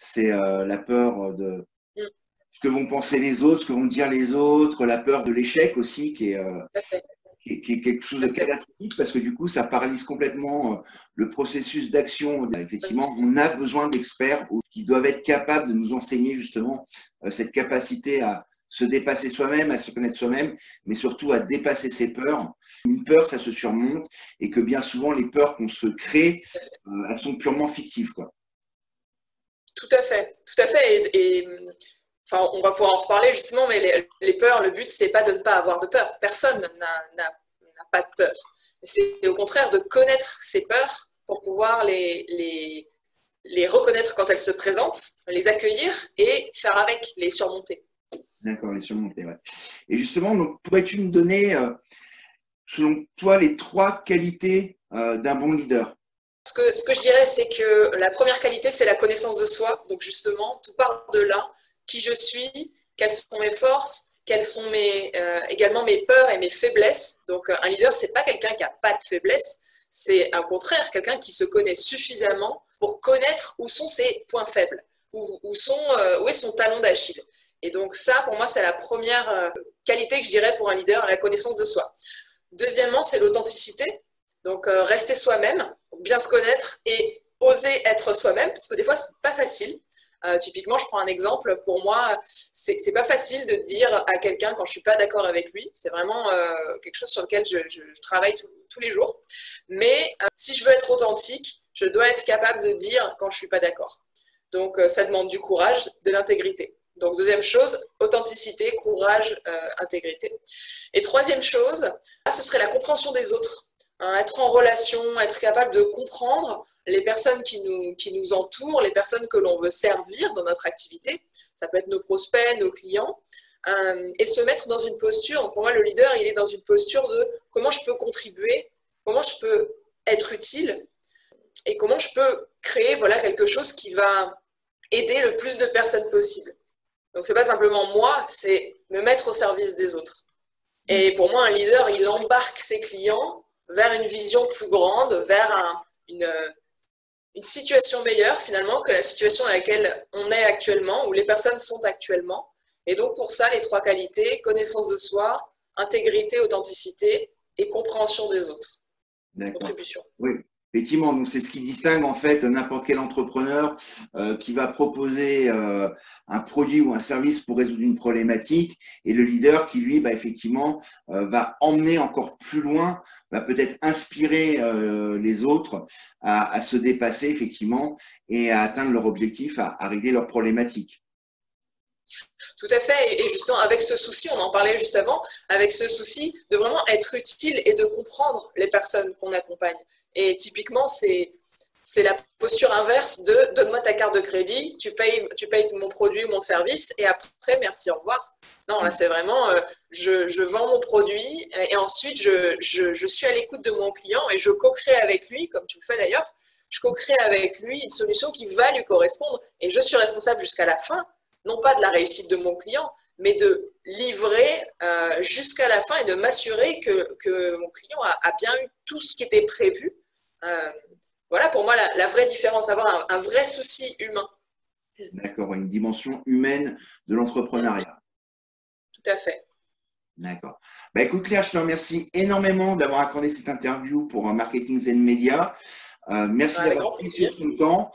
C'est la peur de Mm. ce que vont penser les autres, ce que vont dire les autres, la peur de l'échec aussi, Tout à fait, qui est quelque chose tout de à fait. catastrophique parce que du coup, ça paralyse complètement le processus d'action. Effectivement, on a besoin d'experts qui doivent être capables de nous enseigner justement cette capacité à se dépasser soi-même, à se connaître soi-même, mais surtout à dépasser ses peurs. Une peur, ça se surmonte et que bien souvent, les peurs qu'on se crée, elles sont purement fictives, quoi. Tout à fait, tout à fait. Enfin, on va pouvoir en reparler justement, mais les peurs, le but, c'est pas de ne pas avoir de peur. Personne n'a pas de peur. C'est au contraire de connaître ses peurs pour pouvoir les reconnaître quand elles se présentent, les accueillir et faire avec, les surmonter. D'accord, les surmonter, ouais. Et justement, donc, pourrais-tu me donner, selon toi, les trois qualités d'un bon leader? Ce que je dirais, c'est que la première qualité, c'est la connaissance de soi. Donc justement, tout part de là. Qui je suis, quelles sont mes forces, quelles sont également mes peurs et mes faiblesses. Donc un leader, c'est pas quelqu'un qui n'a pas de faiblesse, c'est au contraire quelqu'un qui se connaît suffisamment pour connaître où sont ses points faibles, où est son talon d'Achille. Et donc ça, pour moi, c'est la première qualité que je dirais pour un leader, la connaissance de soi. Deuxièmement, c'est l'authenticité. Donc rester soi-même, bien se connaître et oser être soi-même, parce que des fois, c'est pas facile. Typiquement, je prends un exemple. Pour moi, c'est pas facile de dire à quelqu'un quand je suis pas d'accord avec lui. C'est vraiment quelque chose sur lequel je travaille tous les jours. Mais si je veux être authentique, je dois être capable de dire quand je suis pas d'accord. Donc, ça demande du courage, de l'intégrité. Donc, deuxième chose, authenticité, courage, intégrité. Et troisième chose, ce serait la compréhension des autres. Hein, être en relation, être capable de comprendre les personnes qui nous entourent, les personnes que l'on veut servir dans notre activité. Ça peut être nos prospects, nos clients. Et se mettre dans une posture, donc pour moi le leader, il est dans une posture de comment je peux contribuer, comment je peux être utile et comment je peux créer voilà, quelque chose qui va aider le plus de personnes possible. Donc c'est pas simplement moi, c'est me mettre au service des autres. Et pour moi, un leader, il embarque ses clients vers une vision plus grande, vers une situation meilleure finalement que la situation dans laquelle on est actuellement, où les personnes sont actuellement. Et donc pour ça, les trois qualités, connaissance de soi, intégrité, authenticité et compréhension des autres. D'accord. Contribution. Oui, effectivement, donc c'est ce qui distingue en fait n'importe quel entrepreneur qui va proposer un produit ou un service pour résoudre une problématique et le leader qui lui, bah, effectivement, va emmener encore plus loin, va peut-être inspirer les autres à se dépasser effectivement et à atteindre leur objectif, à régler leurs problématiques. Tout à fait. Et justement, avec ce souci, on en parlait juste avant, avec ce souci de vraiment être utile et de comprendre les personnes qu'on accompagne. Et typiquement, c'est la posture inverse de donne-moi ta carte de crédit, tu payes mon produit, mon service, et après, merci, au revoir. Non, là, c'est vraiment, je vends mon produit, et ensuite, je suis à l'écoute de mon client, et je co-crée avec lui, comme tu le fais d'ailleurs, je co-crée avec lui une solution qui va lui correspondre, et je suis responsable jusqu'à la fin, non pas de la réussite de mon client, mais de livrer jusqu'à la fin et de m'assurer que mon client a bien eu tout ce qui était prévu. Voilà pour moi la vraie différence, avoir un vrai souci humain. D'accord, une dimension humaine de l'entrepreneuriat. Tout à fait. D'accord. Bah, écoute Claire, je te remercie énormément d'avoir accordé cette interview pour Marketing Zen Media. Merci Avec d'avoir grand pris plaisir. sur ton temps.